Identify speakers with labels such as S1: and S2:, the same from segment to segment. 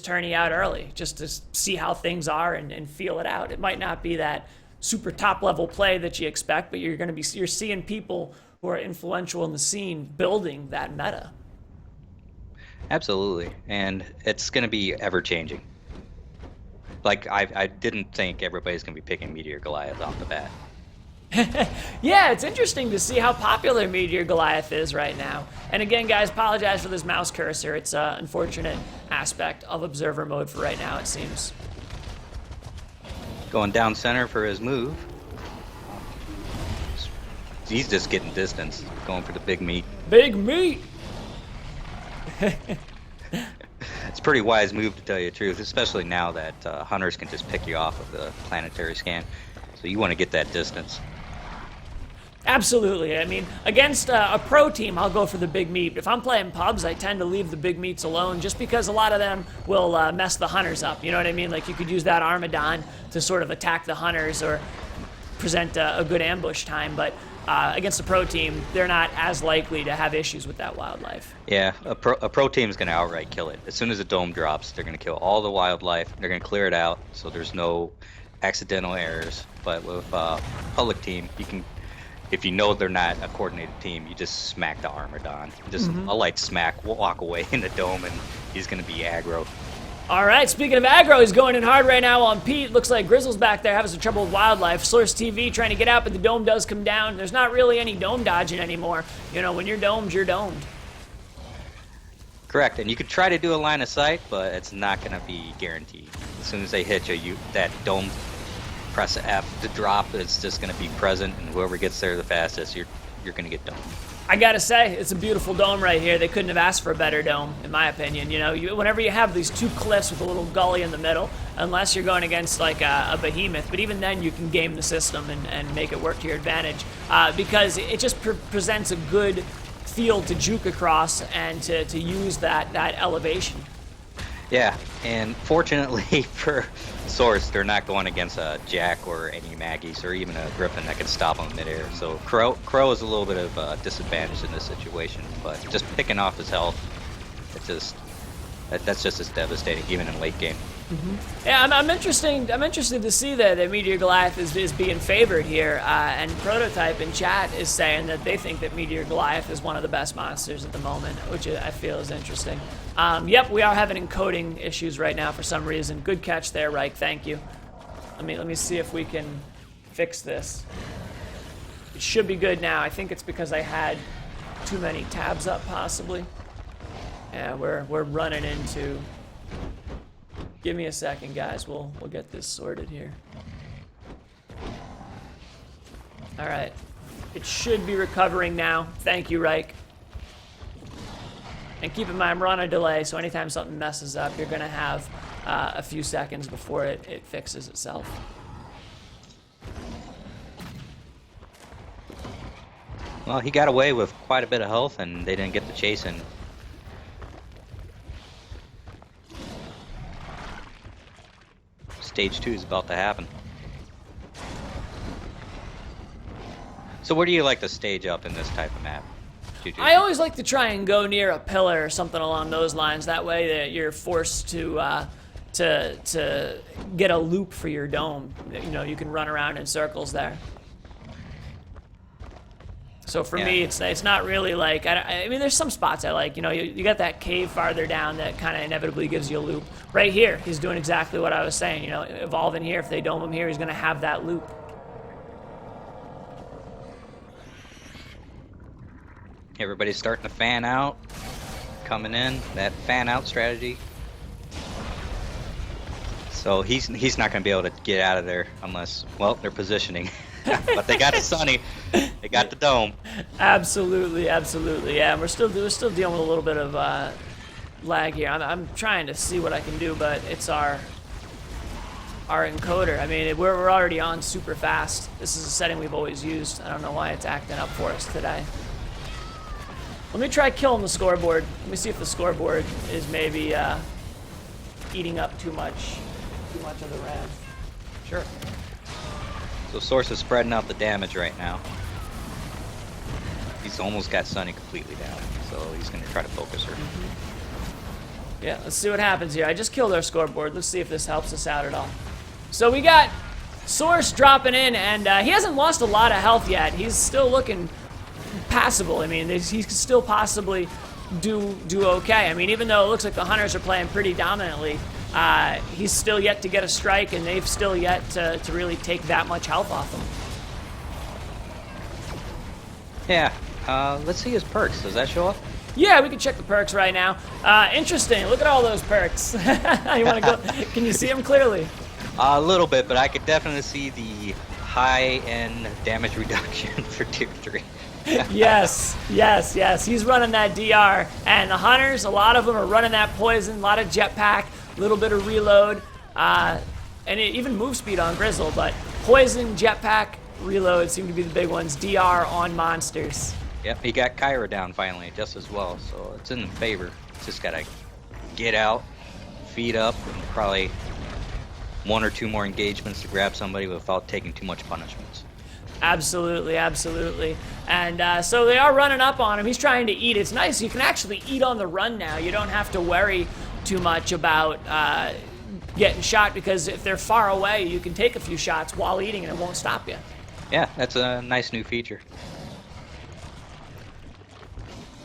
S1: tourney out early just to see how things are and feel it out. It might not be that super top level play that you expect, but you're seeing people who are influential in the scene building that meta.
S2: Absolutely, and it's going to be ever changing. Like I didn't think everybody's going to be picking Meteor Goliath off the bat.
S1: Yeah, it's interesting to see how popular Meteor Goliath is right now. And again, guys, apologize for this mouse cursor. It's an unfortunate aspect of observer mode for right now, it seems.
S2: Going down center for his move. He's just getting distance, going for the big meat.
S1: Big meat!
S2: It's a pretty wise move, to tell you the truth, especially now that hunters can just pick you off of the planetary scan. So you want to get that distance.
S1: Absolutely. I mean, against a pro team, I'll go for the big meat. If I'm playing pubs, I tend to leave the big meats alone just because a lot of them will mess the hunters up. You know what I mean? Like, you could use that Armadon to sort of attack the hunters or present a good ambush time, but against a pro team, they're not as likely to have issues with that wildlife.
S2: Yeah, a pro team is going to outright kill it. As soon as the dome drops, they're going to kill all the wildlife. They're going to clear it out, so there's no accidental errors. But with public team, you can, if you know they're not a coordinated team, you just smack the Armadon. Just a light smack, walk away in the dome, and he's going to be aggro.
S1: All right, speaking of aggro, he's going in hard right now on Pete. Looks like Grizzle's back there having some trouble with wildlife. Source TV trying to get out, but the dome does come down. There's not really any dome dodging anymore. You know, when you're domed, you're domed.
S2: Correct, and you could try to do a line of sight, but it's not going to be guaranteed. As soon as they hit you, that dome, press F to drop, it's just going to be present, and whoever gets there the fastest, you're going to get domed.
S1: I gotta say, it's a beautiful dome right here. They couldn't have asked for a better dome, in my opinion. You know, whenever you have these two cliffs with a little gully in the middle, unless you're going against like a behemoth, but even then you can game the system and make it work to your advantage because it just presents a good field to juke across and to use that elevation. Yeah,
S2: and fortunately for Source, they're not going against a Jack or any Maggies or even a Griffin that can stop them midair. So Crow is a little bit of a disadvantage in this situation, but just picking off his health, that's just as devastating, even in late game.
S1: Yeah, I'm interested to see that Meteor Goliath is being favored here, and Prototype in chat is saying that they think that Meteor Goliath is one of the best monsters at the moment, which I feel is interesting. Yep, we are having encoding issues right now for some reason. Good catch there, Reich. Thank you. Let me see if we can fix this. It should be good now. I think it's because I had too many tabs up, possibly. Yeah, we're running into. Give me a second, guys. We'll get this sorted here. All right, it should be recovering now. Thank you, Reich. And keep in mind, we're on a delay, so anytime something messes up, you're gonna have a few seconds before it fixes itself.
S2: Well, he got away with quite a bit of health, and they didn't get the chase in. Stage 2 is about to happen. So where do you like to stage up in this type of map?
S1: I always like to try and go near a pillar or something along those lines. That way that you're forced to get a loop for your dome. You know, you can run around in circles there. So for me, it's not really like, I mean, there's some spots I like. You know, you got that cave farther down that kind of inevitably gives you a loop. Right here, he's doing exactly what I was saying. You know, evolving here, if they dome him here, he's going to have that loop.
S2: Everybody's starting to fan out, coming in, that fan out strategy. So he's not going to be able to get out of there unless, well, they're positioning. But they got the Sunny, they got the dome.
S1: Absolutely, absolutely, yeah. And we're still dealing with a little bit of lag here. I'm trying to see what I can do, but it's our encoder. I mean, we're already on super fast. This is a setting we've always used. I don't know why it's acting up for us today. Let me try killing the scoreboard. Let me see if the scoreboard is maybe eating up too much of the RAM.
S2: Sure. So Source is spreading out the damage right now. He's almost got Sunny completely down, so he's going to try to focus her.
S1: Yeah, let's see what happens here. I just killed our scoreboard. Let's see if this helps us out at all. So we got Source dropping in, and he hasn't lost a lot of health yet. He's still looking passable. I mean, he could still possibly do okay. I mean, even though it looks like the Hunters are playing pretty dominantly, he's still yet to get a strike, and they've still yet to really take that much health off him.
S2: Yeah, let's see his perks. Does that show up?
S1: Yeah, we can check the perks right now. Interesting. Look at all those perks. You want to go? Can you see them clearly?
S2: A little bit, but I could definitely see the high-end damage reduction for tier 3.
S1: Yes. He's running that DR, and the Hunters, a lot of them are running that poison, a lot of jetpack, a little bit of reload, and even move speed on Grizzle, but poison, jetpack, reload seem to be the big ones. DR on monsters.
S2: Yep, he got Kyra down finally, just as well, so it's in favor. Just gotta get out, feed up, and probably 1 or 2 more engagements to grab somebody without taking too much punishments.
S1: Absolutely. And so they are running up on him. He's trying to eat. It's nice. You can actually eat on the run now. You don't have to worry too much about getting shot, because if they're far away, you can take a few shots while eating and it won't stop you.
S2: Yeah, that's a nice new feature.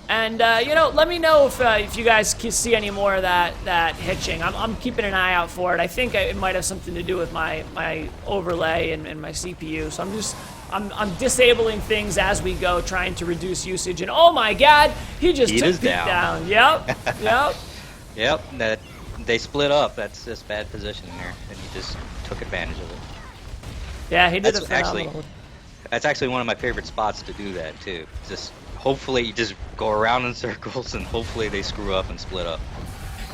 S1: And, let me know if you guys see any more of that hitching. I'm keeping an eye out for it. I think it might have something to do with my overlay and my CPU. So I'm disabling things as we go, trying to reduce usage. And oh my God, he just took Pete down. Yep.
S2: Yep, that they split up. That's just bad positioning there, and he just took advantage of it.
S1: Yeah, he did a phenomenal.
S2: That's actually one of my favorite spots to do that too. Just hopefully you just go around in circles, and hopefully they screw up and split up.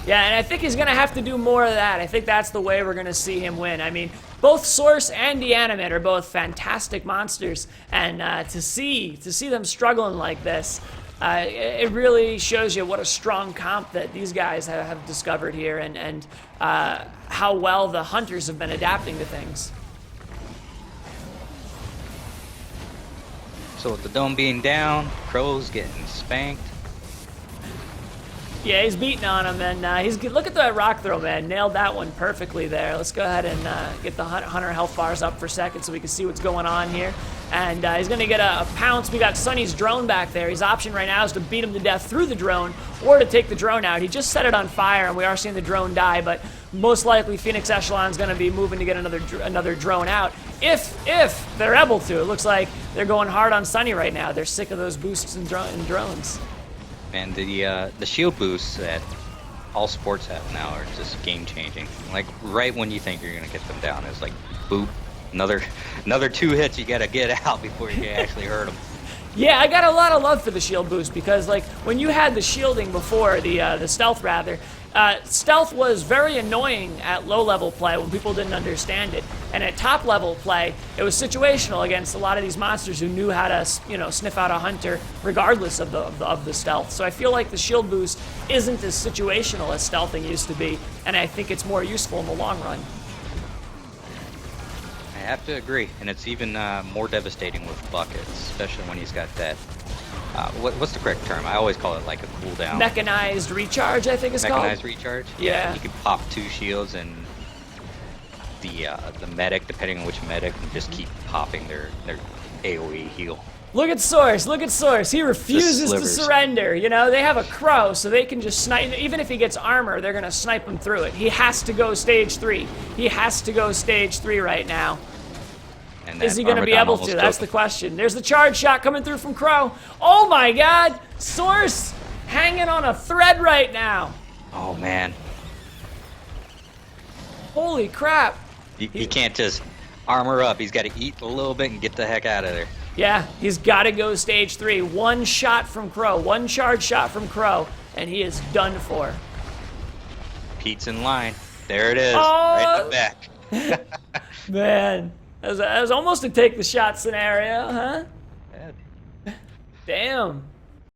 S1: Yeah, and I think he's going to have to do more of that. I think that's the way we're going to see him win. I mean, both Source and Deanimate are both fantastic monsters, and to see them struggling like this, it really shows you what a strong comp that these guys have discovered here, and how well the Hunters have been adapting to things.
S2: So with the dome being down, Crow's getting spanked.
S1: Yeah, he's beating on him, and look at that rock throw, man. Nailed that one perfectly there. Let's go ahead and get the Hunter health bars up for a second so we can see what's going on here. And he's going to get a pounce. We got Sonny's drone back there. His option right now is to beat him to death through the drone or to take the drone out. He just set it on fire, and we are seeing the drone die, but most likely Phoenix Echelon's going to be moving to get another drone out. If they're able to. It looks like they're going hard on Sonny right now. They're sick of those boosts and drones.
S2: And the shield boosts that all sports have now are just game changing. Like right when you think you're gonna get them down, it's like boop, another 2 hits you gotta get out before you can actually hurt them.
S1: Yeah, I got a lot of love for the shield boost, because like when you had the shielding before, the stealth rather, stealth was very annoying at low level play when people didn't understand it, and at top level play it was situational against a lot of these monsters who knew how to sniff out a hunter regardless of the stealth. So I feel like the shield boost isn't as situational as stealthing used to be, and I think it's more useful in the long run.
S2: I have to agree, and it's even more devastating with buckets, especially when he's got that. What's the correct term? I always call it like a cooldown.
S1: Mechanized recharge, I think it's called.
S2: Mechanized recharge?
S1: Yeah.
S2: You can pop 2 shields, and the medic, depending on which medic, can just keep popping their AoE heal.
S1: Look at Source, He refuses to surrender. They have a Crow, so they can just snipe. Even if he gets armor, they're going to snipe him through it. He has to go stage 3. He has to go stage 3 right now. Is he going to be able to? That's the question. There's the charge shot coming through from Crow. Oh my God! Source hanging on a thread right now.
S2: Oh man.
S1: Holy crap.
S2: He can't just armor up. He's got to eat a little bit and get the heck out of there.
S1: Yeah, he's got to go stage 3. One shot from Crow, one charge shot from Crow, and he is done for.
S2: Pete's in line. There it is,
S1: oh,
S2: right in the back.
S1: Man, that was almost a take the shot scenario, huh?
S2: Yeah.
S1: Damn.